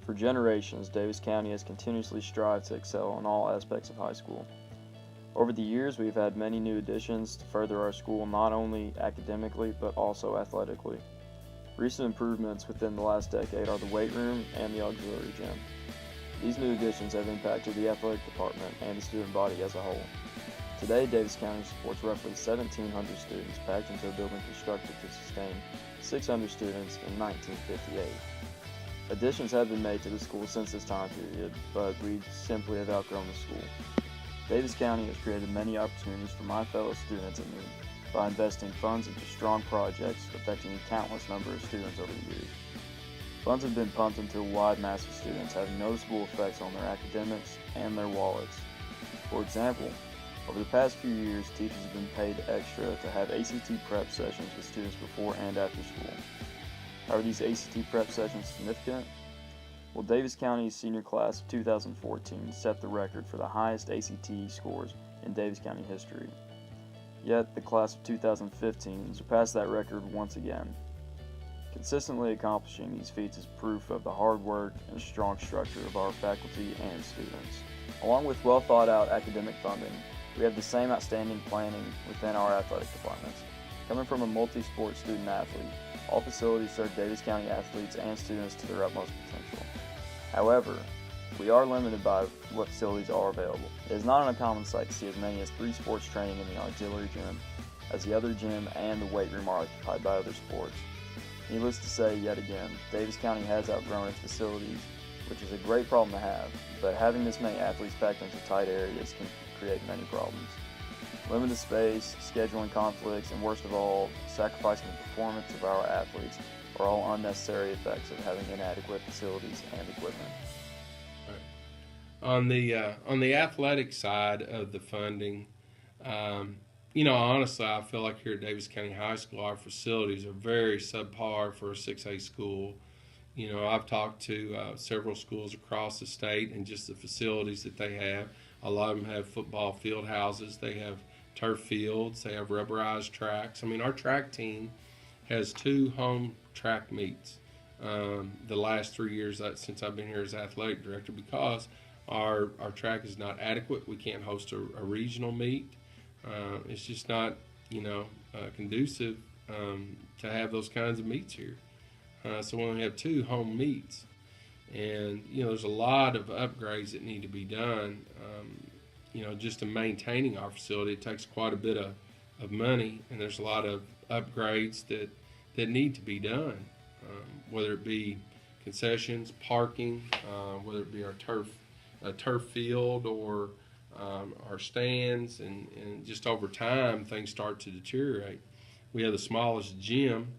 For generations, Davis County has continuously strived to excel in all aspects of high school. Over the years, we've had many new additions to further our school not only academically but also athletically. Recent improvements within the last decade are the weight room and the auxiliary gym. These new additions have impacted the athletic department and the student body as a whole. Today, Davis County supports roughly 1,700 students packed into a building constructed to sustain 600 students in 1958. Additions have been made to the school since this time period, but we simply have outgrown the school. Davis County has created many opportunities for my fellow students and me by investing funds into strong projects affecting a countless number of students over the years. Funds have been pumped into a wide mass of students, having noticeable effects on their academics and their wallets. For example, over the past few years, teachers have been paid extra to have ACT prep sessions with students before and after school. How are these ACT prep sessions significant? Well, Davis County's senior class of 2014 set the record for the highest ACT scores in Davis County history. Yet, the class of 2015 surpassed that record once again. Consistently accomplishing these feats is proof of the hard work and strong structure of our faculty and students. Along with well-thought-out academic funding, we have the same outstanding planning within our athletic departments. Coming from a multi-sport student athlete, all facilities serve Davis County athletes and students to their utmost potential. However, we are limited by what facilities are available. It is not an uncommon sight to see as many as 3 sports training in the auxiliary gym, as the other gym and the weight room are occupied by other sports. Needless to say, yet again, Davis County has outgrown its facilities, which is a great problem to have, but having this many athletes packed into tight areas can create many problems. Limited space, scheduling conflicts, and worst of all, sacrificing the performance of our athletes are all unnecessary effects of having inadequate facilities and equipment. On the athletic side of the funding, honestly, I feel like here at Davis County High School, our facilities are very subpar for a 6A school. I've talked to several schools across the state and just the facilities that they have. A lot of them have football field houses. They have turf fields. They have rubberized tracks. Our track team has 2 home track meets the last 3 years since I've been here as athletic director because our track is not adequate. We can't host a regional meet. It's just not, conducive to have those kinds of meets here. So we only have 2 home meets. And, there's a lot of upgrades that need to be done, just to maintaining our facility. It takes quite a bit of money, and there's a lot of upgrades that need to be done, whether it be concessions, parking, whether it be our turf field or our stands, and just over time things start to deteriorate. We have the smallest gym,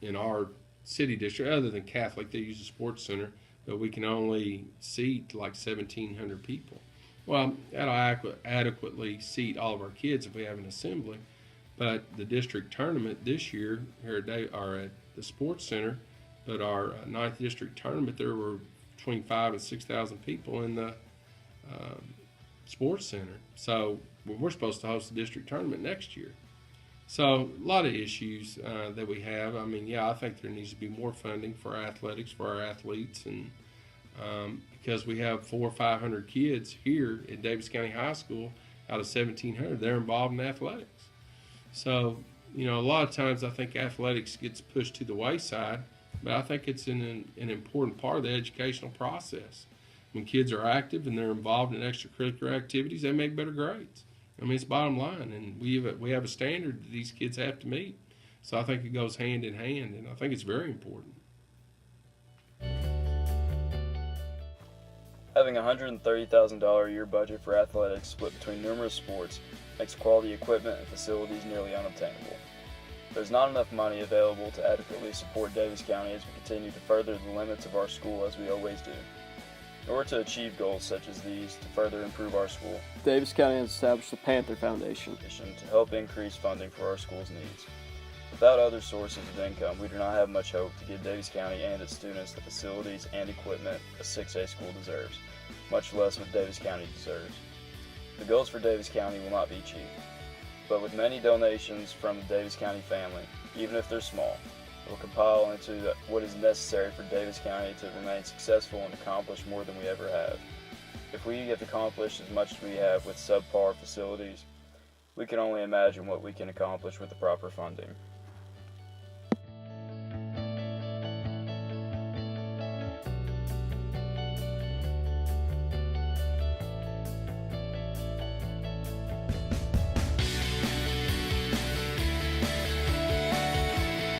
in our city district, other than Catholic. They use a sports center, but we can only seat like 1,700 people. Well, that'll adequately seat all of our kids if we have an assembly, but the district tournament this year here at the sports center, but our 9th district tournament, there were between 5,000 and 6,000 people in the sports center. So we're supposed to host the district tournament next year. So a lot of issues that we have. I think there needs to be more funding for athletics, for our athletes, and because we have 400 or 500 kids here at Davis County High School out of 1,700, they're involved in athletics. So, a lot of times I think athletics gets pushed to the wayside, but I think it's an important part of the educational process. When kids are active and they're involved in extracurricular activities, they make better grades. It's bottom line, and we have a standard that these kids have to meet. So I think it goes hand in hand, and I think it's very important. Having a $130,000 a year budget for athletics split between numerous sports makes quality equipment and facilities nearly unobtainable. There's not enough money available to adequately support Davis County as we continue to further the limits of our school as we always do. In order to achieve goals such as these to further improve our school, Davis County has established the Panther Foundation to help increase funding for our school's needs. Without other sources of income, we do not have much hope to give Davis County and its students the facilities and equipment a 6A school deserves, much less what Davis County deserves. The goals for Davis County will not be cheap, but with many donations from the Davis County family, even if they're small, will compile into what is necessary for Davis County to remain successful and accomplish more than we ever have. If we have accomplished as much as we have with subpar facilities, we can only imagine what we can accomplish with the proper funding.